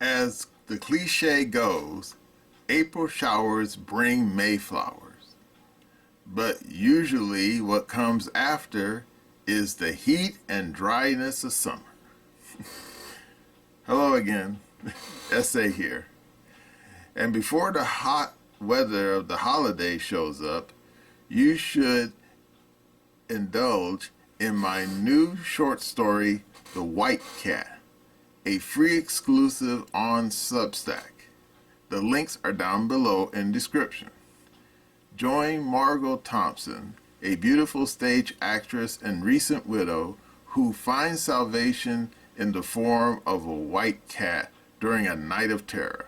As the cliche goes, April showers bring May flowers. But usually what comes after is the heat and dryness of summer. Hello again, Essay here. And before the hot weather of the holiday shows up, you should indulge in my new short story, The White Cat, a free exclusive on Substack. The links are down below in description. Join Margot Thompson, a beautiful stage actress and recent widow who finds salvation in the form of a white cat during a night of terror.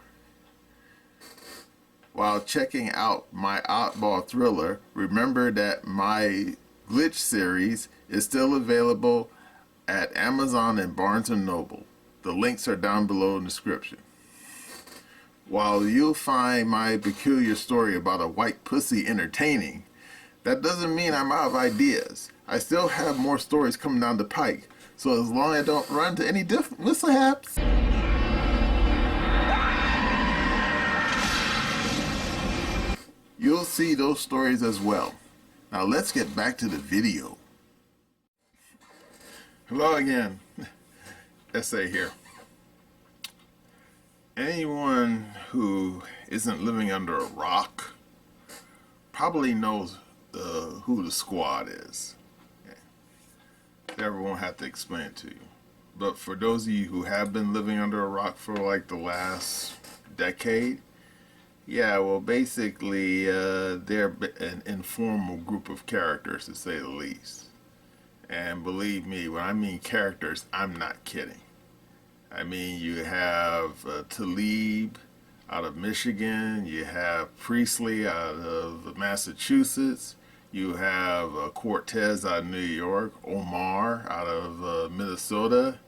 While checking out my oddball thriller, remember that my Glitch series is still available at Amazon and Barnes & Noble. The links are down below in the description. While you'll find my peculiar story about a white pussy entertaining, that doesn't mean I'm out of ideas. I still have more stories coming down the pike, so as long as I don't run into any mishaps, you'll see those stories as well. Now let's get back to the video. Hello again, Essay here. Anyone who isn't living under a rock probably knows who the Squad is. Never won't have to explain it to you. But for those of you who have been living under a rock for like the last decade, yeah, well, basically, they're an informal group of characters, to say the least. And believe me, when I mean characters, I'm not kidding. I mean, you have Talib out of Michigan, you have Priestley out of Massachusetts, you have Cortez out of New York, Omar out of Minnesota,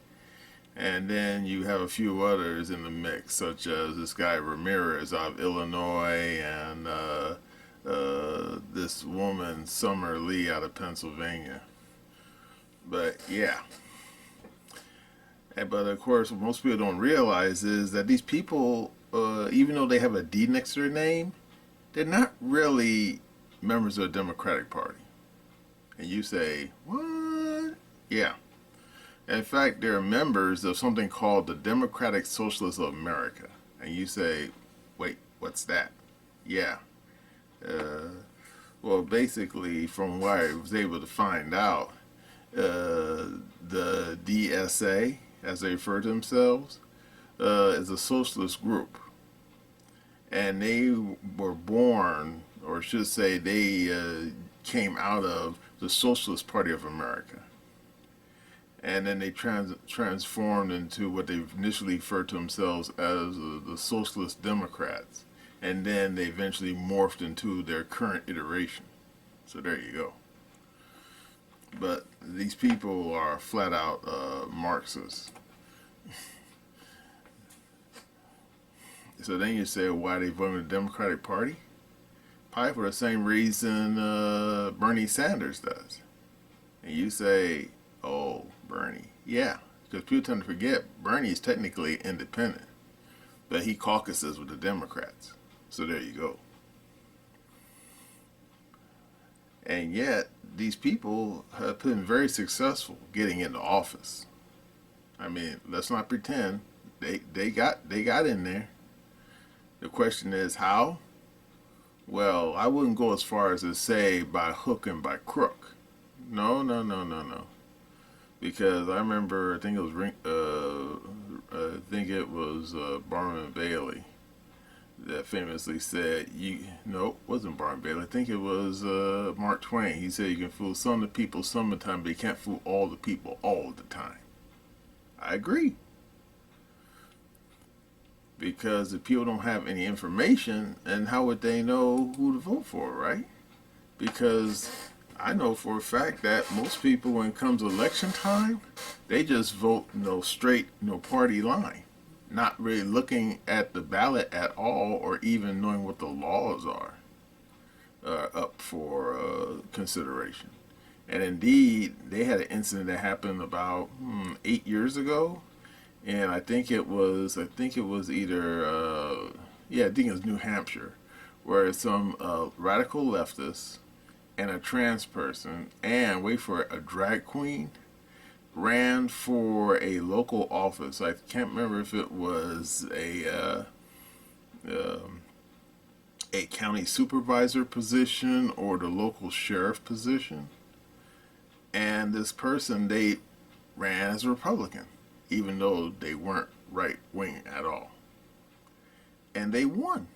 and then you have a few others in the mix, such as this guy Ramirez out of Illinois, and this woman Summer Lee out of Pennsylvania. But yeah. But of course, what most people don't realize is that these people, even though they have a D next to their name, they're not really members of the Democratic Party. And you say, what? Yeah. In fact, they're members of something called the Democratic Socialists of America. And you say, wait, what's that? Yeah. Well, basically, from what I was able to find out, the DSA, as they refer to themselves, is a socialist group. And they were born, or should say they came out of the Socialist Party of America. And then they transformed into what they initially referred to themselves as the Socialist Democrats. And then they eventually morphed into their current iteration. So there you go. But these people are flat out Marxists. So then you say, why they voted the Democratic Party? Probably for the same reason Bernie Sanders does. And you say, oh, Bernie. Yeah, because people tend to forget Bernie is technically independent, but he caucuses with the Democrats. So there you go. And yet, these people have been very successful getting into office. I mean, let's not pretend they got in there. The question is how? Well, I wouldn't go as far as to say by hook and by crook. No. Because I remember, I think it was Barnum and Bailey that famously said, it wasn't Barnum Bailey. I think it was Mark Twain. He said you can fool some of the people some of the time, but you can't fool all the people all the time. I agree. Because if people don't have any information, and how would they know who to vote for, right? Because I know for a fact that most people, when it comes to election time, they just vote straight, party line, not really looking at the ballot at all, or even knowing what the laws are up for consideration. And indeed, they had an incident that happened about 8 years ago, and I think it was either yeah, I think it was New Hampshire, where some radical leftist and a trans person and wait for it, a drag queen ran for a local office. I can't remember if it was um, a county supervisor position or the local sheriff position. And this person, they ran as a Republican, even though they weren't right wing at all. And they won.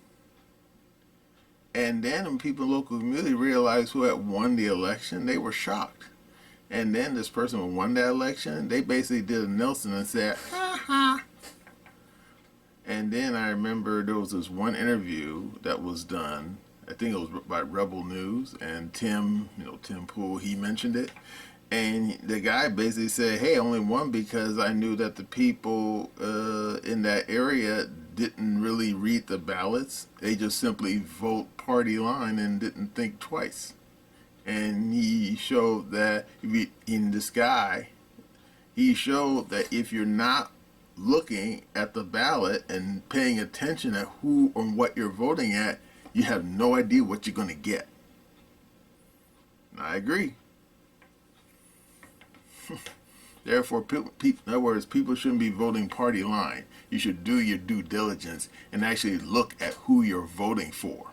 And then when people in the local community realized who had won the election, they were shocked. And then this person who won that election, they basically did a Nelson and said, ha ha. And then I remember there was this one interview that was done. I think it was by Rebel News, and Tim Pool, he mentioned it. And the guy basically said, hey, I only won because I knew that the people in that area didn't really read the ballots. They just simply vote party line and didn't think twice. And he showed that in this guy, he showed that if you're not looking at the ballot and paying attention at who and what you're voting at, you have no idea what you're going to get. And I agree. Therefore, in other words, people shouldn't be voting party line. You should do your due diligence and actually look at who you're voting for.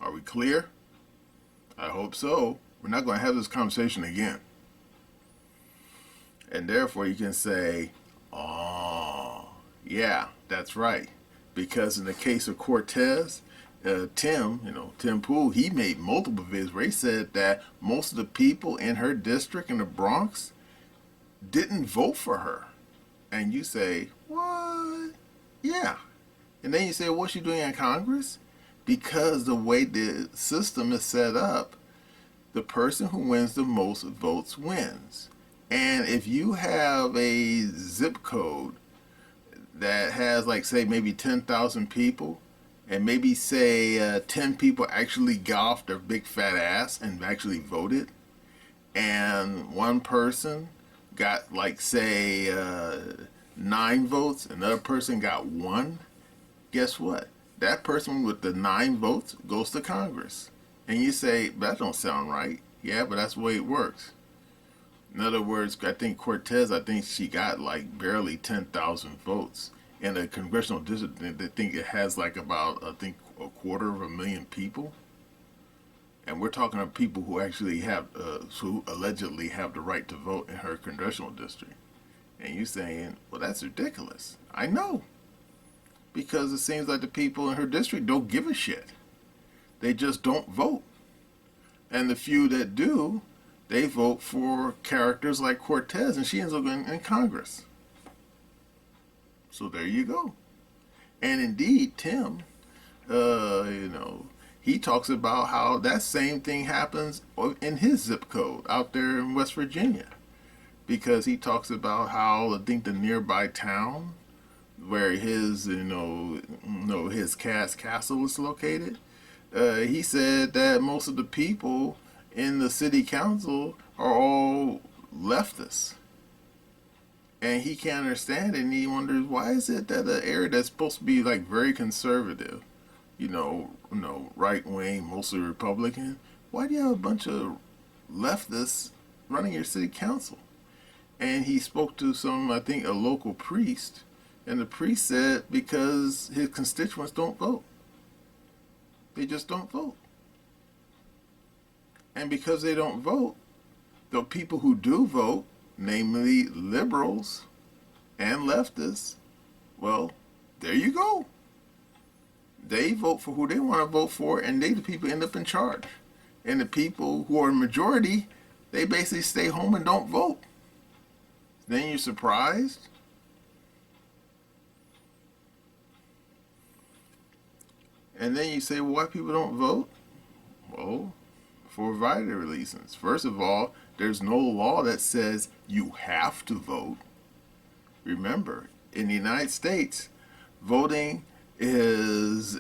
Are we clear? I hope so. We're not going to have this conversation again. And therefore, you can say, oh, yeah, that's right. Because in the case of Cortez, Tim Pool, he made multiple videos where he said that most of the people in her district in the Bronx didn't vote for her. And you say, what? Yeah. And then you say, what's she doing in Congress? Because the way the system is set up, the person who wins the most votes wins. And if you have a zip code that has, like, say, maybe 10,000 people, and maybe, say, 10 people actually got off their big fat ass and actually voted, and one person got, like, say, 9 votes, another person got 1, guess what? That person with the 9 votes goes to Congress. And you say, that don't sound right. Yeah, but that's the way it works. In other words, I think Cortez, she got like barely 10,000 votes. In a congressional district, they think it has like about, I think, 250,000 people. And we're talking about people who actually have, who allegedly have the right to vote in her congressional district. And you're saying, well, that's ridiculous. I know. Because it seems like the people in her district don't give a shit. They just don't vote. And the few that do, they vote for characters like Cortez, and she ends up in Congress. So there you go. And indeed, Tim, he talks about how that same thing happens in his zip code out there in West Virginia. Because he talks about how, I think, the nearby town where his, his castle is located, he said that most of the people in the city council are all leftists. And he can't understand it, and he wonders, why is it that an area that's supposed to be like very conservative, right wing, mostly Republican, why do you have a bunch of leftists running your city council? And he spoke to I think a local priest, and the priest said because his constituents don't vote. They just don't vote. And because they don't vote, the people who do vote, namely liberals and leftists, well, there you go. They vote for who they want to vote for, and the people end up in charge. And the people who are majority, they basically stay home and don't vote. Then you're surprised? And then you say, well, why people don't vote? Well, for a variety of reasons. First of all, there's no law that says you have to vote. Remember, in the United States, voting is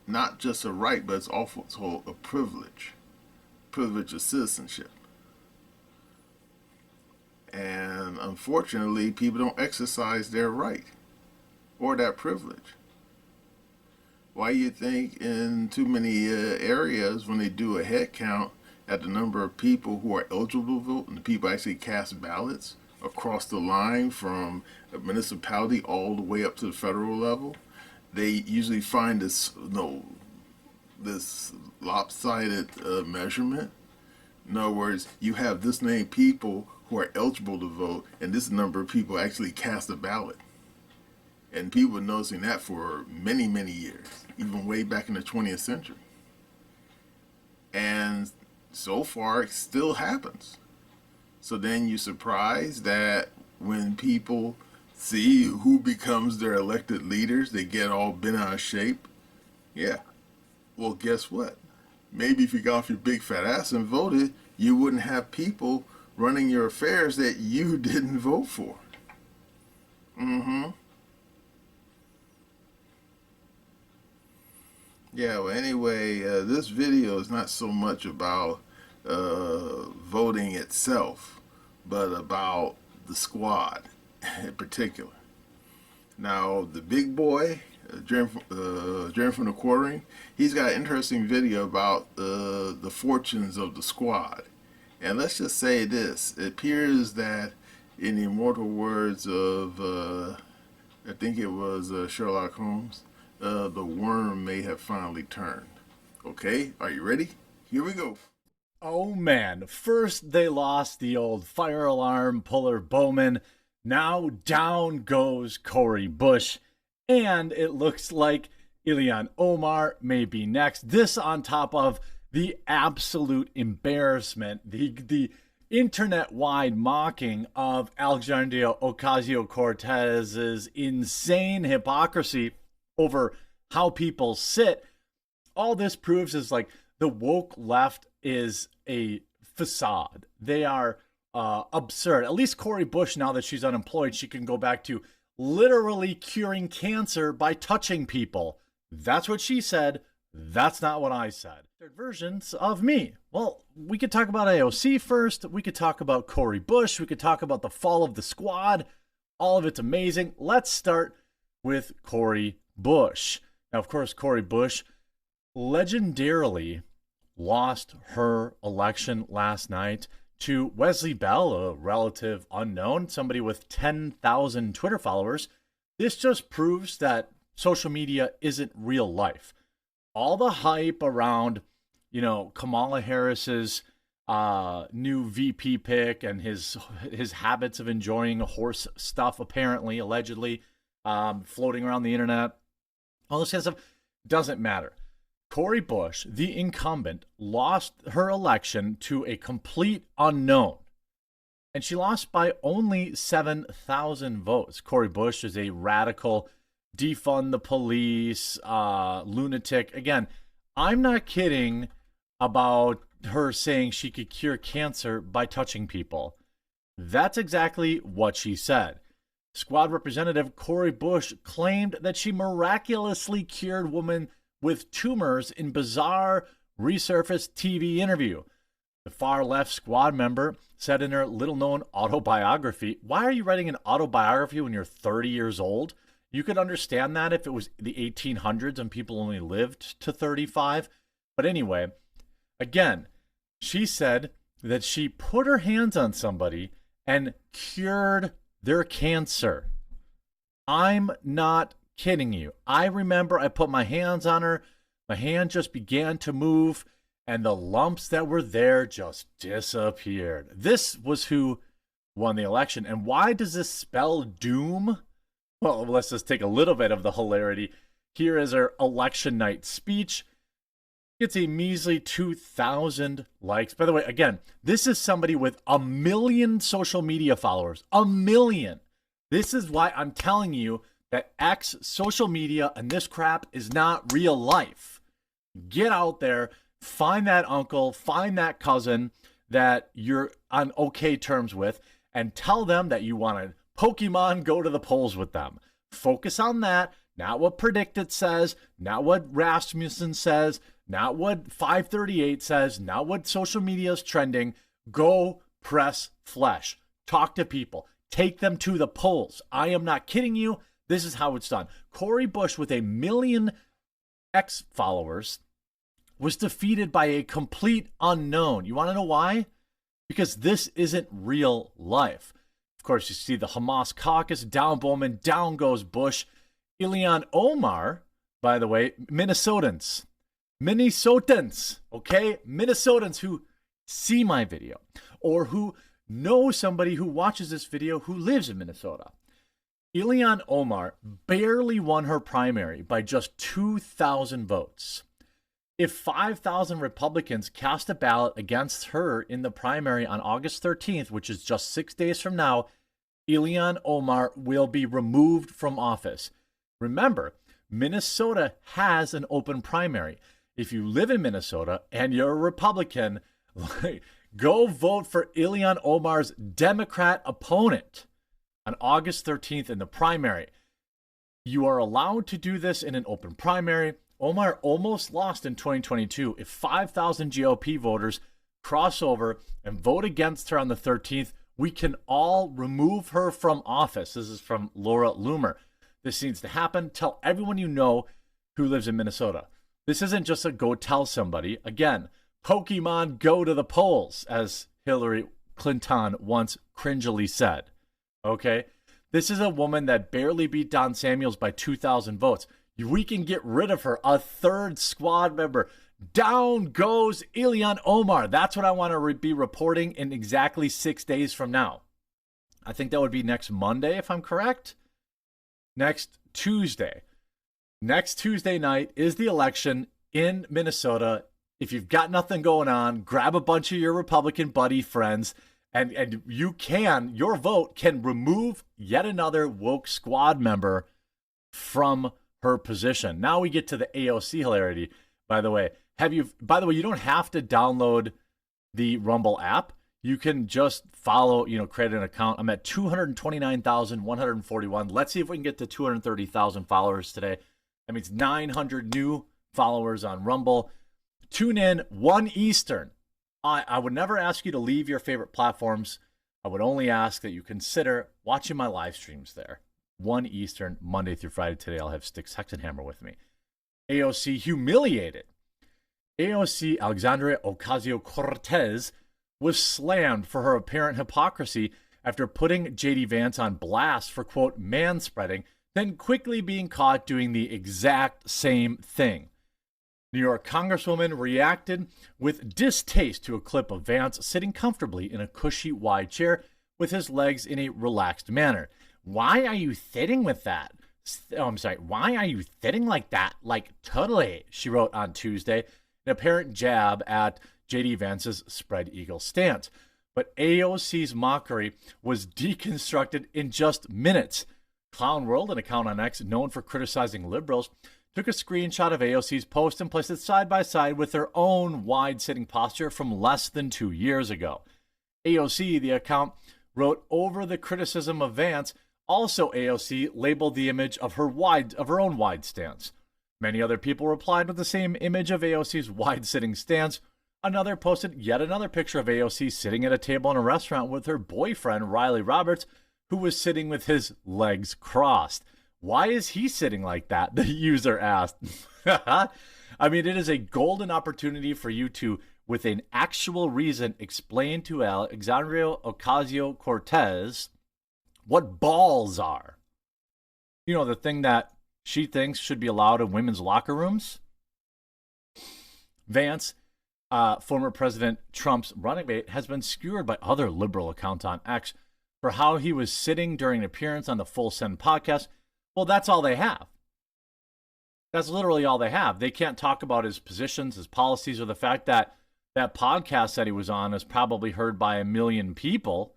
not just a right, but it's also a privilege of citizenship. unfortunately, people don't exercise their right or that privilege. Why you think in too many areas when they do a head count at the number of people who are eligible to vote and the people actually cast ballots across the line from a municipality all the way up to the federal level, they usually find this lopsided measurement. In other words, you have this many people who are eligible to vote, and this number of people actually cast a ballot. And people were noticing that for many, many years, even way back in the 20th century. And so far, it still happens. So then you're surprised that when people see who becomes their elected leaders, they get all bent out of shape. Yeah. Well, guess what? Maybe if you got off your big fat ass and voted, you wouldn't have people running your affairs that you didn't vote for. Mm-hmm. Yeah, well, anyway, this video is not so much about voting itself, but about the squad in particular. Now, the big boy, Jeremy from the Quartering, he's got an interesting video about the fortunes of the squad. And let's just say this. It appears that in the immortal words of, I think it was Sherlock Holmes, the worm may have finally turned. Okay, are you ready? Here we go. Oh man, first they lost the old fire alarm puller Bowman. Now down goes Cori Bush. And it looks like Ilhan Omar may be next. This on top of the absolute embarrassment, the internet-wide mocking of Alexandria Ocasio-Cortez's insane hypocrisy over how people sit. All this proves is like the woke left is a facade. They are absurd. At least Cori Bush, now that she's unemployed, she can go back to literally curing cancer by touching people. That's what she said. That's not what I said. Third versions of me. Well, we could talk about AOC first. We could talk about Cori Bush. We could talk about the fall of the squad. All of it's amazing. Let's start with Cori Bush. Now, of course, Cori Bush legendarily lost her election last night to Wesley Bell, a relative unknown, somebody with 10,000 Twitter followers. This just proves that social media isn't real life. All the hype around, Kamala Harris's new VP pick and his habits of enjoying horse stuff, apparently, allegedly, floating around the internet, all this kind of stuff, doesn't matter. Cori Bush, the incumbent, lost her election to a complete unknown. And she lost by only 7,000 votes. Cori Bush is a radical, defund the police, lunatic. Again, I'm not kidding about her saying she could cure cancer by touching people. That's exactly what she said. Squad Representative Cori Bush claimed that she miraculously cured women with tumors in bizarre resurfaced TV interview. The far-left squad member said in her little-known autobiography, why are you writing an autobiography when you're 30 years old? You could understand that if it was the 1800s and people only lived to 35. But anyway, again, she said that she put her hands on somebody and cured their cancer. I'm not kidding you. I remember I put my hands on her. My hand just began to move, and the lumps that were there just disappeared. This was who won the election. And why does this spell doom? Well, let's just take a little bit of the hilarity. Here is her election night speech. It's a measly 2,000 likes. By the way, again, this is somebody with 1 million social media followers. 1 million. This is why I'm telling you that X, social media, and this crap is not real life. Get out there, find that uncle, find that cousin that you're on okay terms with, and tell them that you want to Pokemon go to the polls with them. Focus on that, not what Predicted says, not what Rasmussen says, not what 538 says, not what social media is trending. Go press flesh. Talk to people. Take them to the polls. I am not kidding you. This is how it's done. Cori Bush, with 1 million X followers, was defeated by a complete unknown. You want to know why? Because this isn't real life. Of course, you see the Hamas caucus, down Bowman, down goes Bush. Ilhan Omar, by the way, Minnesotans, okay? Minnesotans who see my video or who know somebody who watches this video who lives in Minnesota. Ilhan Omar barely won her primary by just 2,000 votes. If 5,000 Republicans cast a ballot against her in the primary on August 13th, which is just 6 days from now, Ilhan Omar will be removed from office. Remember, Minnesota has an open primary. If you live in Minnesota and you're a Republican, go vote for Ilhan Omar's Democrat opponent on August 13th in the primary. You are allowed to do this in an open primary. Omar almost lost in 2022. If 5,000 GOP voters cross over and vote against her on the 13th, we can all remove her from office. This is from Laura Loomer. This needs to happen. Tell everyone you know who lives in Minnesota. This isn't just a go tell somebody. Again, Pokemon go to the polls, as Hillary Clinton once cringily said. Okay? This is a woman that barely beat Don Samuels by 2,000 votes. We can get rid of her, a third squad member. Down goes Ilhan Omar. That's what I want to be reporting in exactly 6 days from now. I think that would be next Monday, if I'm correct. Next Tuesday. Next Tuesday night is the election in Minnesota. If you've got nothing going on, grab a bunch of your Republican buddy friends, and your vote can remove yet another woke squad member from her position. Now we get to the AOC hilarity. By the way, you don't have to download the Rumble app. You can just follow, create an account. I'm at 229,141. Let's see if we can get to 230,000 followers today. That means 900 new followers on Rumble. Tune in 1 Eastern. I would never ask you to leave your favorite platforms. I would only ask that you consider watching my live streams there. 1 Eastern, Monday through Friday. Today I'll have Sticks Hexenhammer with me. AOC humiliated. AOC Alexandria Ocasio-Cortez was slammed for her apparent hypocrisy after putting J.D. Vance on blast for, quote, manspreading, then quickly being caught doing the exact same thing. New York Congresswoman reacted with distaste to a clip of Vance sitting comfortably in a cushy, wide chair with his legs in a relaxed manner. Why are you sitting with that? Why are you sitting like that? Like, totally, she wrote on Tuesday, an apparent jab at J.D. Vance's spread eagle stance. But AOC's mockery was deconstructed in just minutes. Clown World, an account on X known for criticizing liberals, took a screenshot of AOC's post and placed it side by side with her own wide-sitting posture from less than 2 years ago. AOC, the account, wrote over the criticism of Vance. Also, AOC labeled the image of her own wide stance. Many other people replied with the same image of AOC's wide-sitting stance. Another posted yet another picture of AOC sitting at a table in a restaurant with her boyfriend, Riley Roberts, who was sitting with his legs crossed. Why is he sitting like that? The user asked. I mean, it is a golden opportunity for you to, with an actual reason, explain to Alexandria Ocasio-Cortez what balls are. You know, the thing that she thinks should be allowed in women's locker rooms? Vance, former President Trump's running mate, has been skewered by other liberal accounts on X for how he was sitting during an appearance on the Full Send podcast. Well, that's all they have. That's literally all they have. They can't talk about his positions, his policies, or the fact that that podcast that he was on is probably heard by 1 million people.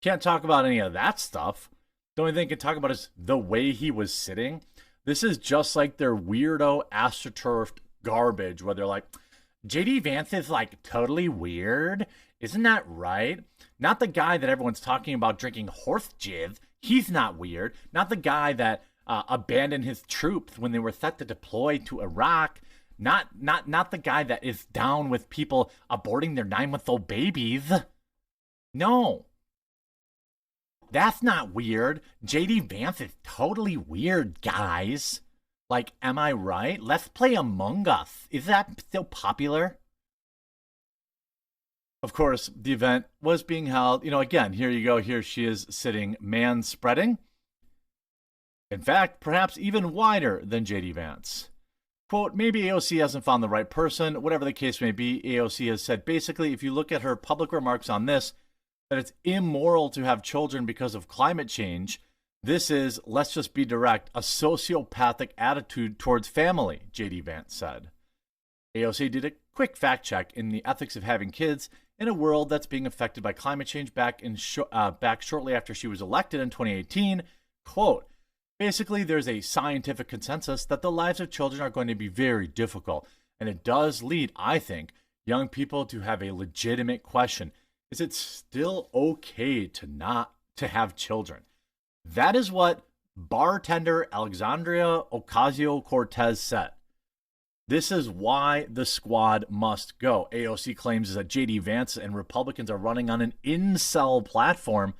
Can't talk about any of that stuff. The only thing they can talk about is the way he was sitting. This is just like their weirdo astroturfed garbage where they're like, J.D. Vance is like totally weird. Isn't that right? Not the guy that everyone's talking about drinking horse jizz. He's not weird. Not the guy that abandoned his troops when they were set to deploy to Iraq. Not the guy that is down with people aborting their 9-month-old babies. No. That's not weird. JD Vance is totally weird, guys. Like, am I right? Let's play Among Us. Is that still popular? Of course, the event was being held. Again, here you go. Here she is sitting man spreading. In fact, perhaps even wider than JD Vance. Quote, maybe AOC hasn't found the right person. Whatever the case may be, AOC has said basically, if you look at her public remarks on this, that it's immoral to have children because of climate change. This is, let's just be direct, a sociopathic attitude towards family, JD Vance said. AOC did a quick fact check in the ethics of having kids in a world that's being affected by climate change back shortly after she was elected in 2018. Quote, basically, there's a scientific consensus that the lives of children are going to be very difficult. And it does lead, I think, young people to have a legitimate question. Is it still okay to have children? That is what bartender Alexandria Ocasio-Cortez said. This is why the squad must go. AOC claims that JD Vance and Republicans are running on an incel platform.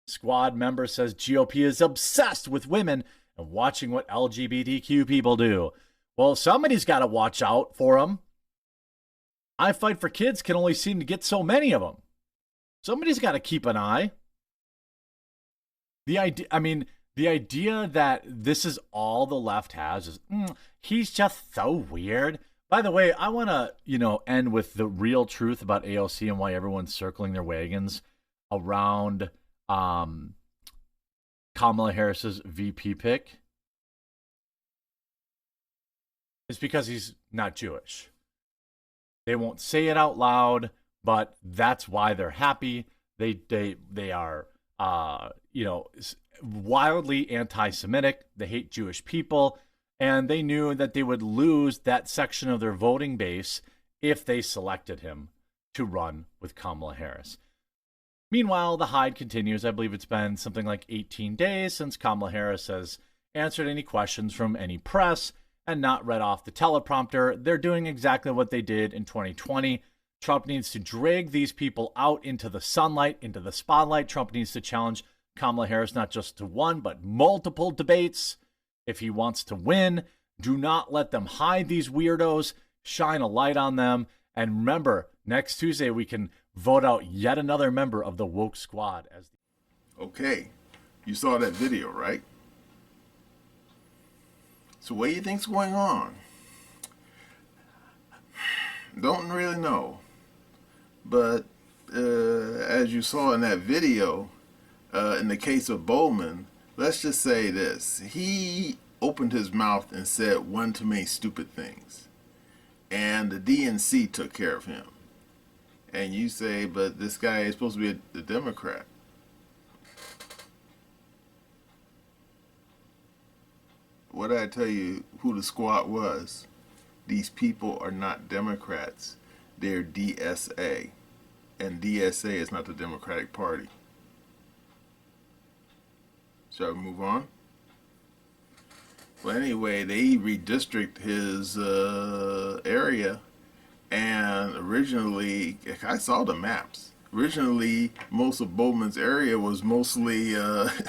Squad member says GOP is obsessed with women and watching what LGBTQ people do. Well, somebody's got to watch out for them. I Fight for Kids can only seem to get so many of them. Somebody's got to keep an eye. The idea that this is all the left has is, he's just so weird. By the way, I want to, end with the real truth about AOC and why everyone's circling their wagons around Kamala Harris's VP pick. It's because he's not Jewish. They won't say it out loud, but that's why they're happy. They are wildly anti-Semitic. They hate Jewish people, and they knew that they would lose that section of their voting base if they selected him to run with Kamala Harris. Meanwhile, the hide continues. I believe it's been something like 18 days since Kamala Harris has answered any questions from any press and not read off the teleprompter. They're doing exactly what they did in 2020. Trump needs to drag these people out into the sunlight, into the spotlight. Trump needs to challenge Kamala Harris not just to one, but multiple debates if he wants to win. Do not let them hide these weirdos. Shine a light on them. And remember, next Tuesday we can vote out yet another member of the woke squad. Okay, you saw that video, right? So what do you think's going on? Don't really know. But as you saw in that video, in the case of Bowman, let's just say this. He opened his mouth and said one too many stupid things. And the DNC took care of him. And you say, but this guy is supposed to be a Democrat. What did I tell you who the squad was? These people are not Democrats. They're DSA. And DSA is not the Democratic Party. Shall we move on? Well, anyway, they redistrict his area. And originally, I saw the maps. Originally, most of Bowman's area was mostly the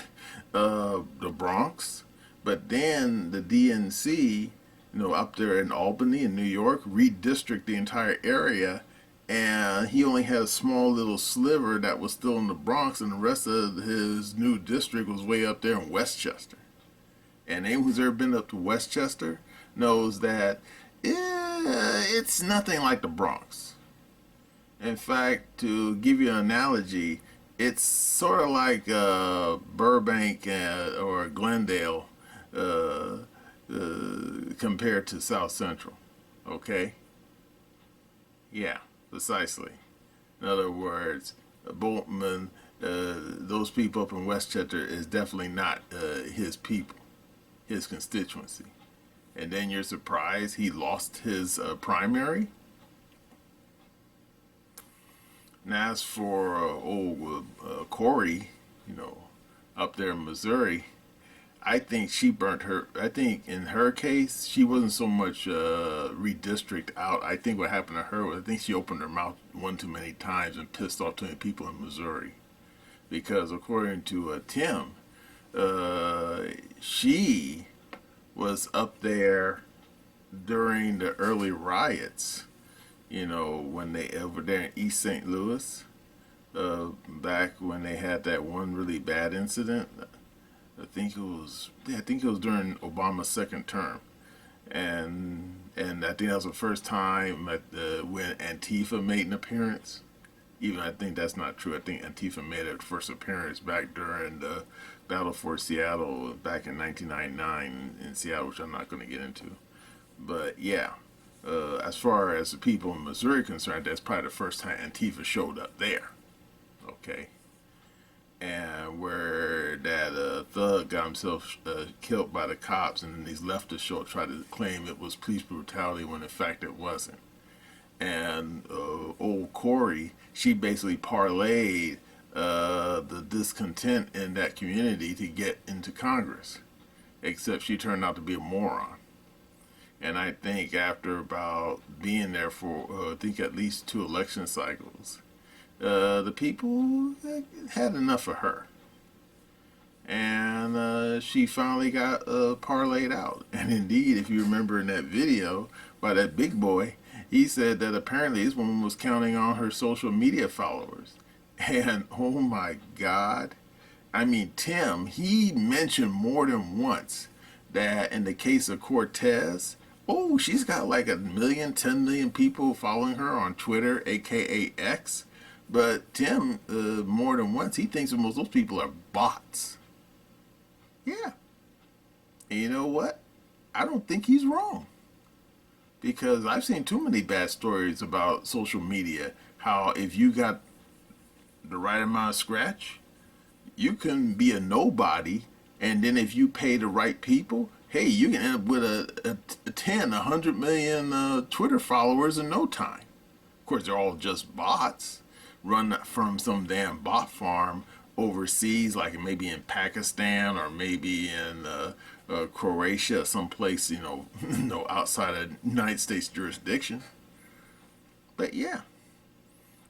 Bronx. But then the DNC, up there in Albany and New York, redistrict the entire area. And he only had a small little sliver that was still in the Bronx, and the rest of his new district was way up there in Westchester. And anyone who's ever been up to Westchester knows that it's nothing like the Bronx. In fact, to give you an analogy, it's sort of like Burbank or Glendale compared to South Central. Okay? Yeah, precisely. In other words, Boltman, those people up in Westchester is definitely not his people, his constituency. And then you're surprised he lost his primary? And as for Corey, up there in Missouri, I think she burnt her. I think in her case, she wasn't so much redistrict out. I think what happened to her was I think she opened her mouth one too many times and pissed off too many people in Missouri. because according to Tim, she was up there during the early riots, when they over there in East St. Louis, back when they had that one really bad incident. I think it was during Obama's second term, and I think that was the first time when Antifa made an appearance. Even I think that's not true. I think Antifa made its first appearance back during the Battle for Seattle back in 1999 in Seattle, which I'm not going to get into. But yeah, as far as the people in Missouri are concerned, that's probably the first time Antifa showed up there. Okay. And where that thug got himself killed by the cops, and then these leftists tried to claim it was police brutality when in fact it wasn't. And old Corey, she basically parlayed the discontent in that community to get into Congress, except she turned out to be a moron. And I think after about being there for, I think at least 2 election cycles, the people had enough of her. And she finally got parlayed out. And indeed, if you remember in that video by that big boy, he said that apparently this woman was counting on her social media followers. And oh my God. I mean, Tim, he mentioned more than once that in the case of Cortez, oh, she's got like 1 million, 10 million people following her on Twitter, aka X. But Tim, more than once, he thinks that most of those people are bots. Yeah. And you know what? I don't think he's wrong. Because I've seen too many bad stories about social media. How if you got the right amount of scratch, you can be a nobody. And then if you pay the right people, hey, you can end up with a 10, 100 million Twitter followers in no time. Of course, they're all just bots run from some damn bot farm overseas, like maybe in Pakistan or maybe in Croatia, someplace outside of United States jurisdiction. But yeah,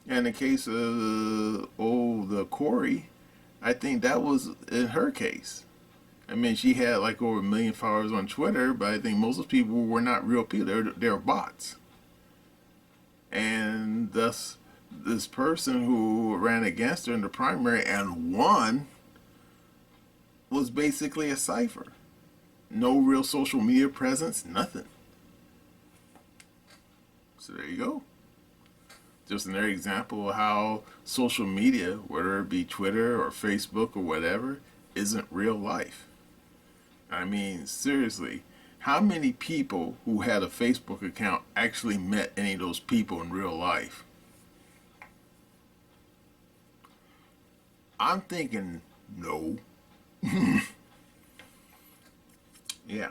in the case of the Corey, I think that was in her case. I mean, she had like over 1 million followers on Twitter, but I think most of the people were not real people; they're bots, and thus this person who ran against her in the primary and won was basically a cipher. No real social media presence, nothing. So there you go. Just another example of how social media, whether it be Twitter or Facebook or whatever, isn't real life. I mean, seriously, how many people who had a Facebook account actually met any of those people in real life? I'm thinking no. Yeah.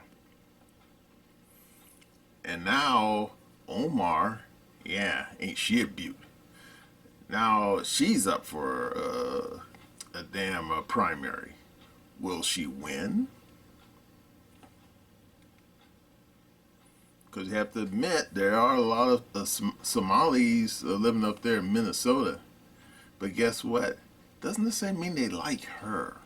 And now Omar, yeah, ain't she a beaut? Now she's up for a damn primary. Will she win? Because you have to admit, there are a lot of Somalis living up there in Minnesota. But guess what? Doesn't necessarily mean they like her.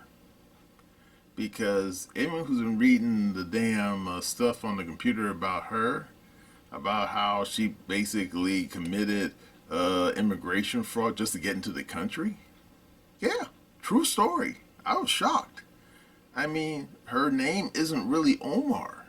Because anyone who's been reading the damn stuff on the computer about her, about how she basically committed immigration fraud just to get into the country, yeah, true story. I was shocked. I mean, her name isn't really Omar.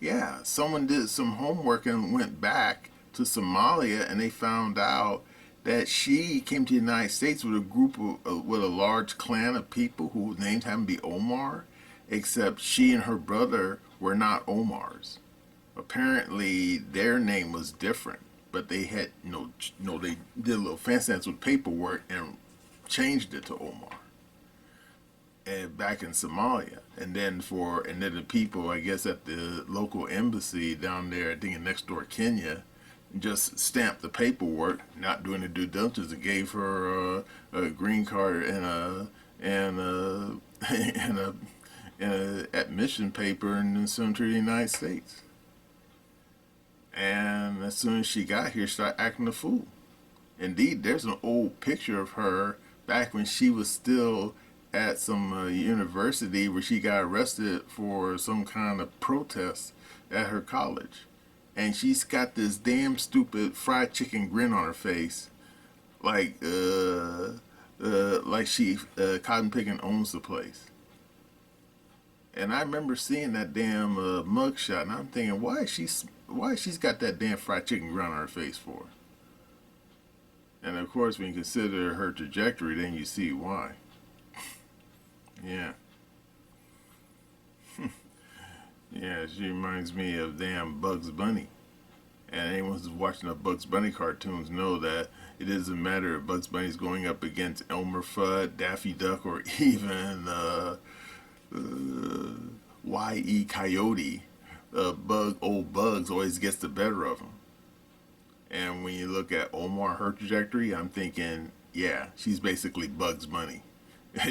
Yeah, someone did some homework and went back to Somalia and they found out that she came to the United States with a group of, with a large clan of people whose names happened to be Omar, except she and her brother were not Omars. Apparently, their name was different, but they had they did a little fancy dance with paperwork and changed it to Omar. And back in Somalia, and then the people, I guess, at the local embassy down there, I think in next door Kenya, just stamped the paperwork, not doing the due diligence, and gave her a green card and a and a admission paper and sent her to the United States. And as soon as she got here, she started acting a fool. Indeed, there's an old picture of her back when she was still at some university where she got arrested for some kind of protest at her college. And she's got this damn stupid fried chicken grin on her face, like she cotton picking owns the place. And I remember seeing that damn mugshot, and I'm thinking, why she's got that damn fried chicken grin on her face for? And of course, when you consider her trajectory, then you see why. Yeah. Yeah, she reminds me of damn Bugs Bunny. And anyone who's watching the Bugs Bunny cartoons know that it doesn't matter if Bugs Bunny's going up against Elmer Fudd, Daffy Duck, or even Y.E. Coyote. Old Bugs always gets the better of him. And when you look at Omar, her trajectory, I'm thinking, yeah, she's basically Bugs Bunny.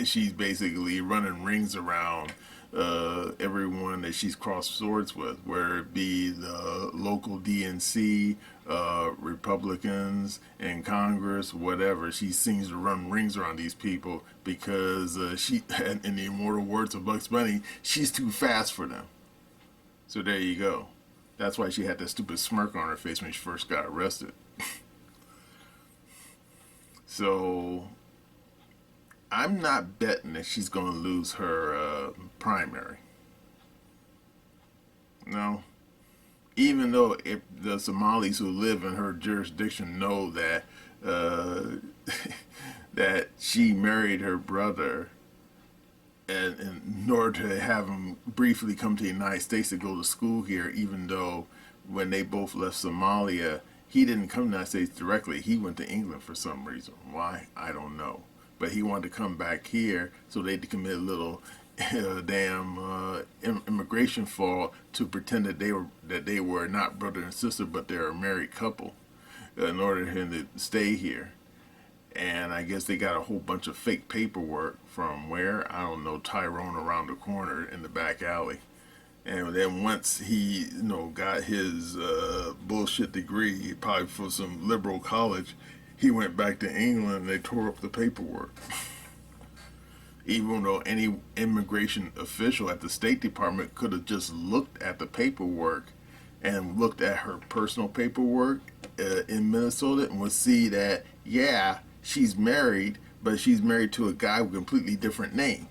She's basically running rings around everyone that she's crossed swords with, whether it be the local DNC, Republicans in Congress, whatever. She seems to run rings around these people because she, in the immortal words of Bugs Bunny, she's too fast for them. So there you go. That's why she had that stupid smirk on her face when she first got arrested. So I'm not betting that she's going to lose her primary. No. Even though if the Somalis who live in her jurisdiction know that that she married her brother and in order to have him briefly come to the United States to go to school here, even though when they both left Somalia, he didn't come to the United States directly. He went to England for some reason. Why? I don't know. But he wanted to come back here so they'd commit a little damn immigration fraud to pretend that they were not brother and sister, but they're a married couple in order for him to stay here. And I guess they got a whole bunch of fake paperwork from where, I don't know, Tyrone around the corner in the back alley. And then once he, got his bullshit degree, probably for some liberal college, he went back to England and they tore up the paperwork. Even though any immigration official at the State Department could have just looked at the paperwork and looked at her personal paperwork in Minnesota and would see that, yeah, she's married, but she's married to a guy with a completely different name.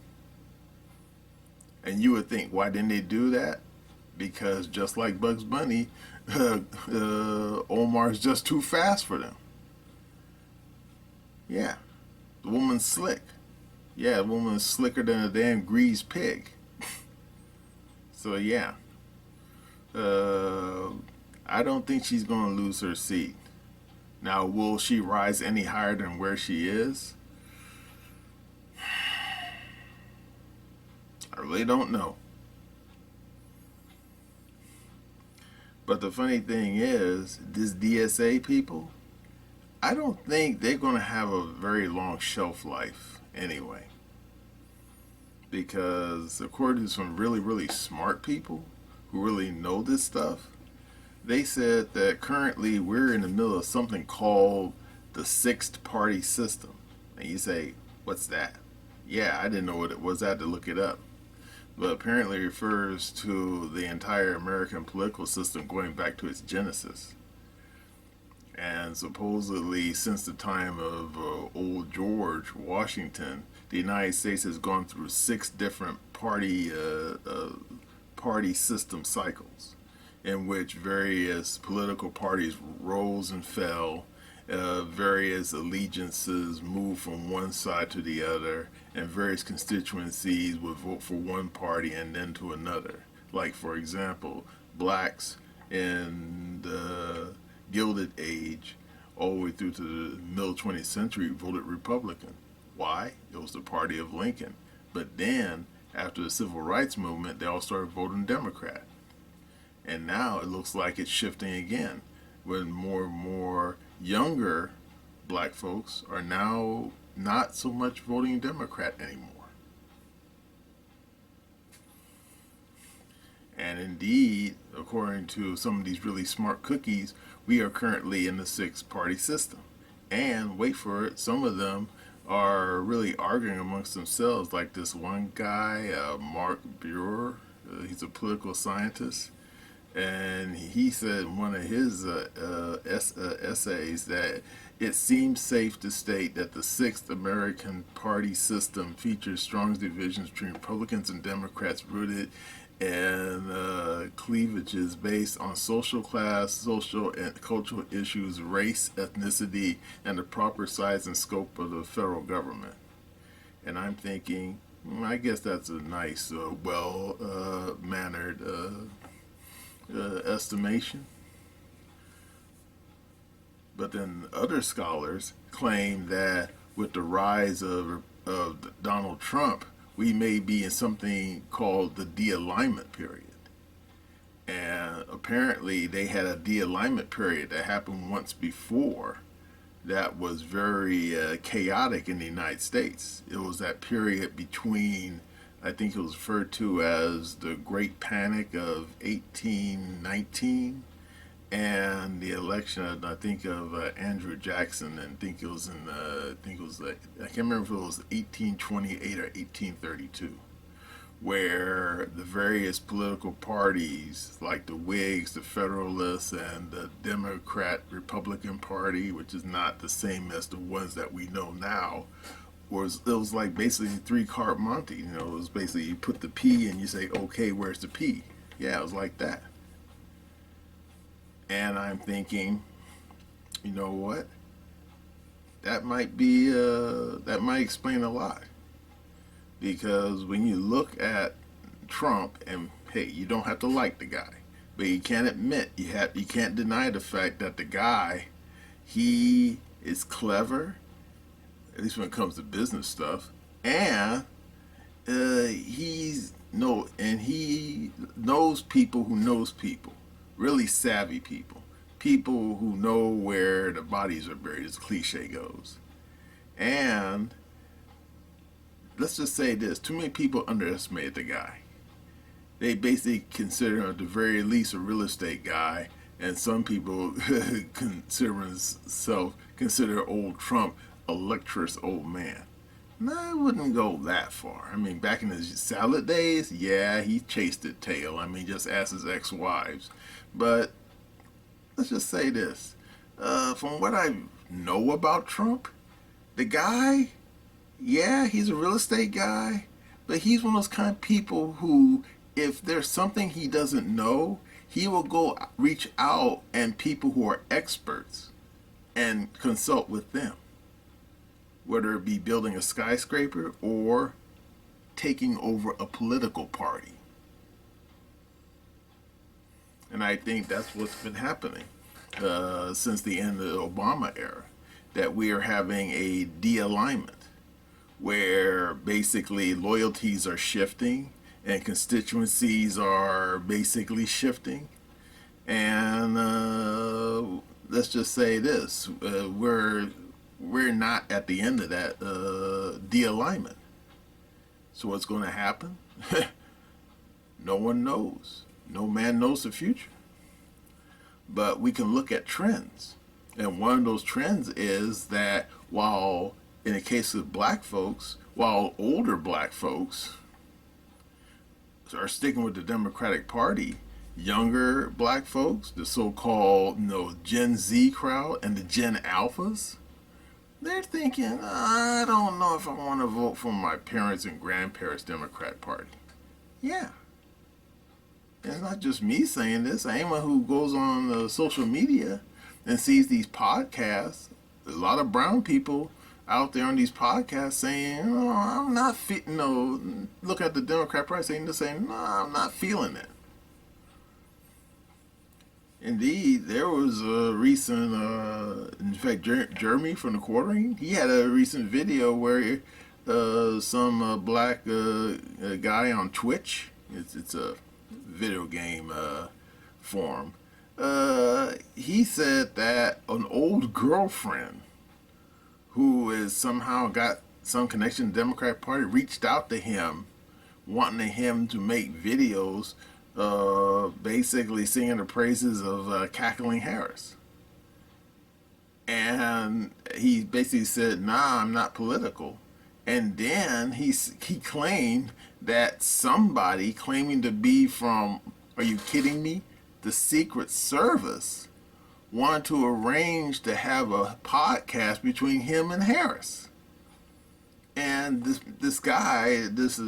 And you would think, why didn't they do that? Because just like Bugs Bunny, Omar's just too fast for them. Yeah, the woman's slick. Yeah, the woman's slicker than a damn greased pig. So yeah, I don't think she's going to lose her seat. Now, will she rise any higher than where she is? I really don't know. But the funny thing is, this DSA people, I don't think they're going to have a very long shelf life anyway. Because according to some really, really smart people who really know this stuff, they said that currently we're in the middle of something called the sixth party system. And you say, what's that? Yeah, I didn't know what it was. I had to look it up. But apparently it refers to the entire American political system going back to its genesis. And supposedly since the time of old George Washington, the United States has gone through 6 different party system cycles in which various political parties rose and fell, various allegiances moved from one side to the other, and various constituencies would vote for one party and then to another. Like, for example, blacks in the Gilded Age, all the way through to the middle 20th century, voted Republican. Why? It was the party of Lincoln. But then, after the Civil Rights Movement, they all started voting Democrat. And now it looks like it's shifting again, when more and more younger black folks are now not so much voting Democrat anymore. And indeed, according to some of these really smart cookies, we are currently in the 6 party system. And wait for it, some of them are really arguing amongst themselves. Like this one guy, Mark Buer, he's a political scientist, and he said in one of his essays that it seems safe to state that the Sixth American Party system features strong divisions between Republicans and Democrats rooted in cleavages based on social class, social and cultural issues, race, ethnicity, and the proper size and scope of the federal government. And I'm thinking, I guess that's a nice, well mannered estimation. But then other scholars claim that with the rise of Donald Trump, we may be in something called the de-alignment period. And apparently they had a de-alignment period that happened once before that was very chaotic in the United States. It was that period between, I think it was referred to as the Great Panic of 1819 and the election of, I think of Andrew Jackson, and I can't remember if it was 1828 or 1832, where the various political parties like the Whigs, the Federalists, and the Democrat Republican Party, which is not the same as the ones that we know now, it was like basically three-card Monte. You know, it was basically you put the P and you say, okay, where's the P? Yeah, it was like that. And I'm thinking, you know what? That might explain a lot, because when you look at Trump, and hey, you don't have to like the guy, but you can't deny the fact that the guy, he is clever, at least when it comes to business stuff, and he knows people who knows people, really savvy people who know where the bodies are buried, as the cliche goes. And let's just say this: too many people underestimate the guy. They basically consider him at the very least a real estate guy, and some people consider old Trump a lecturous old man. No, I wouldn't go that far. I mean, back in his salad days, yeah, he chased the tail. I mean, just ask his ex-wives. But let's just say this. From what I know about Trump, the guy, yeah, he's a real estate guy, but he's one of those kind of people who, if there's something he doesn't know, he will go reach out and people who are experts and consult with them, whether it be building a skyscraper or taking over a political party. And I think that's what's been happening since the end of the Obama era, that we are having a de-alignment where basically loyalties are shifting and constituencies are basically shifting. And let's just say this, we're not at the end of that de-alignment. So what's going to happen? No one knows. No man knows the future. But we can look at trends. And one of those trends is that while, in the case of black folks, while older black folks are sticking with the Democratic Party, younger black folks, the so-called Gen Z crowd and the Gen Alphas, they're thinking, I don't know if I want to vote for my parents' and grandparents' Democrat Party. Yeah. And it's not just me saying this. Anyone who goes on social media and sees these podcasts, a lot of brown people out there on these podcasts saying, "Oh, I'm not look at the Democrat Party saying, no, I'm not feeling it." Indeed, there was a recent, in fact, Jeremy from the Quartering, he had a recent video where some black guy on Twitch, it's a video game forum, he said that an old girlfriend who is somehow got some connection to the Democratic Party reached out to him, wanting him to make videos basically singing the praises of Cackling Harris. And he basically said, "Nah, I'm not political." And then he claimed that somebody claiming to be from, are you kidding me? The Secret Service wanted to arrange to have a podcast between him and Harris. And this guy, this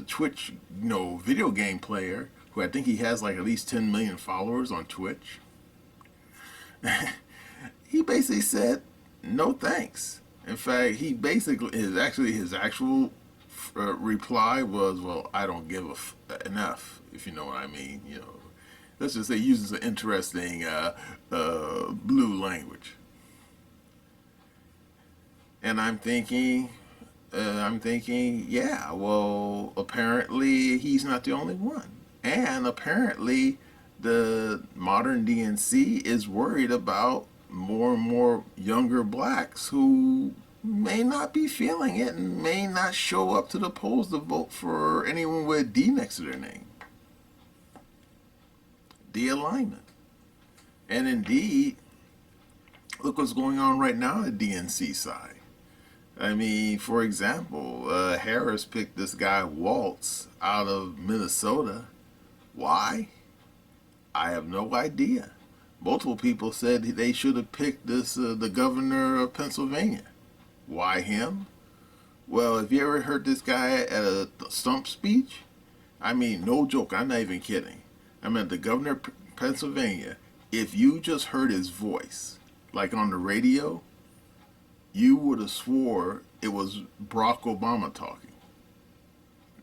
Twitch, video game player who I think he has like at least 10 million followers on Twitch. He basically said no thanks. In fact, he basically his actual reply was, "Well, I don't give enough, if you know what I mean." Let's just say he uses an interesting blue language. And I'm thinking, yeah, well, apparently he's not the only one. And apparently the modern DNC is worried about more and more younger blacks who may not be feeling it and may not show up to the polls to vote for anyone with a D next to their name. De-alignment. And indeed, look what's going on right now at the DNC side. I mean, for example, Harris picked this guy Waltz out of Minnesota. Why? I have no idea. Multiple people said they should have picked the governor of Pennsylvania. Why him? Well, have you ever heard this guy at a stump speech? I mean, no joke, I'm not even kidding. I mean, the governor of Pennsylvania, if you just heard his voice, like on the radio, you would have swore it was Barack Obama talking.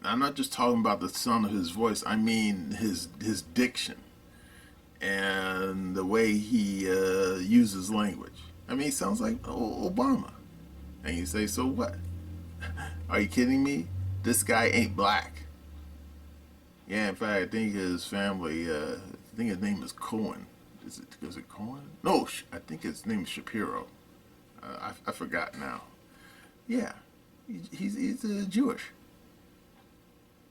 I'm not just talking about the sound of his voice, I mean his diction and the way he uses language. I mean, he sounds like Obama. And you say, so what? Are you kidding me? This guy ain't black. Yeah, in fact, I think his family, I think his name is Cohen. Is it Cohen? No, I think his name is Shapiro. I forgot now. Yeah, he's Jewish.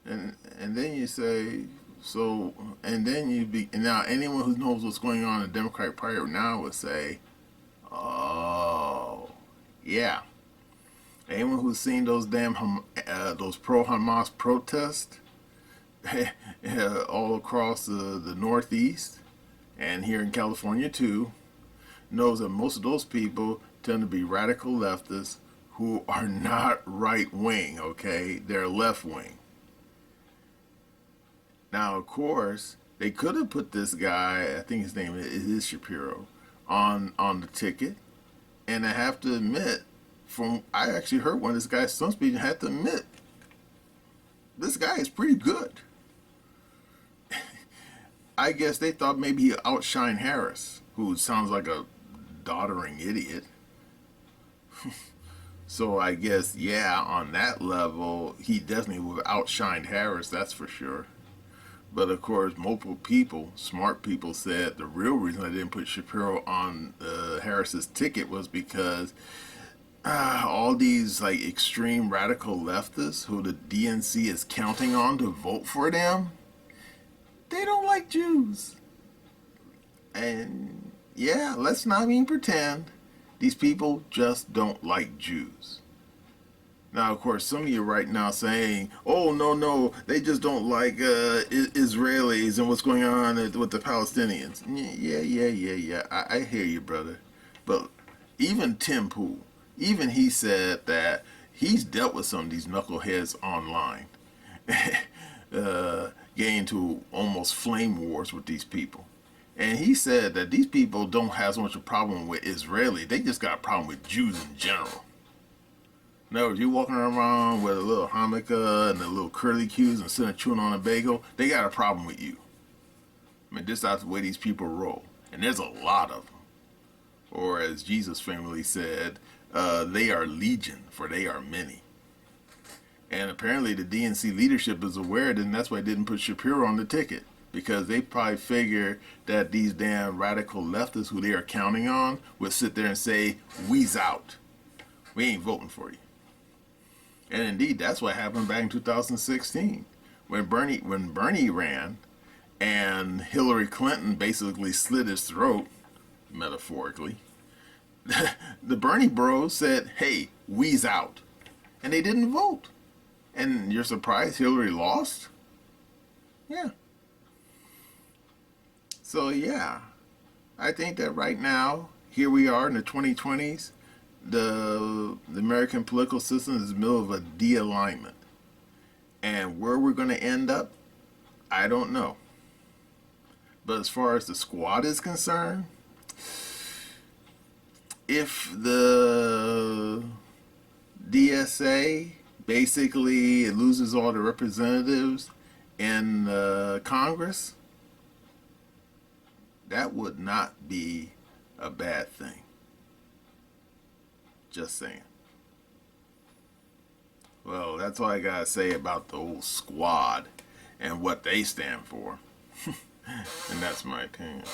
And then you say, so, and then now anyone who knows what's going on in the Democratic Party now would say, oh, yeah. Anyone who's seen those those pro-Hamas protests all across the Northeast and here in California too, knows that most of those people tend to be radical leftists who are not right wing, okay? They're left wing. Now, of course, they could have put this guy, I think his name is Shapiro, on the ticket. And I have to admit, I actually heard one of this guy's stump speech and had to admit, this guy is pretty good. I guess they thought maybe he'd outshine Harris, who sounds like a doddering idiot. So I guess, yeah, on that level, he definitely would have outshined Harris, that's for sure. But of course, multiple people, smart people, said the real reason I didn't put Shapiro on Harris's ticket was because all these like extreme radical leftists who the DNC is counting on to vote for them, they don't like Jews. And yeah, let's not even pretend. These people just don't like Jews. Now, of course, some of you right now saying, oh, no, they just don't like Israelis and what's going on with the Palestinians. Yeah. I hear you, brother. But even Tim Pool, even he said that he's dealt with some of these knuckleheads online. Getting into almost flame wars with these people. And he said that these people don't have so much a problem with Israeli, they just got a problem with Jews in general. In other words, you walking around with a little harmonica and a little curly cues and sitting chewing on a bagel, they got a problem with you. I mean, this is the way these people roll. And there's a lot of them. Or as Jesus famously said, they are legion, for they are many. And apparently the DNC leadership is aware of it, and that's why they didn't put Shapiro on the ticket. Because they probably figure that these damn radical leftists who they are counting on would sit there and say, we's out. We ain't voting for you. And indeed, that's what happened back in 2016. When Bernie ran and Hillary Clinton basically slit his throat, metaphorically, The Bernie bros said, hey, we's out. And they didn't vote. And you're surprised Hillary lost? Yeah. So, yeah, I think that right now, here we are in the 2020s, the American political system is in the middle of a de-alignment. And where we're going to end up, I don't know. But as far as the squad is concerned, if the DSA basically loses all the representatives in Congress, that would not be a bad thing. Just saying. Well, that's all I gotta say about the old squad and what they stand for. And that's my opinion.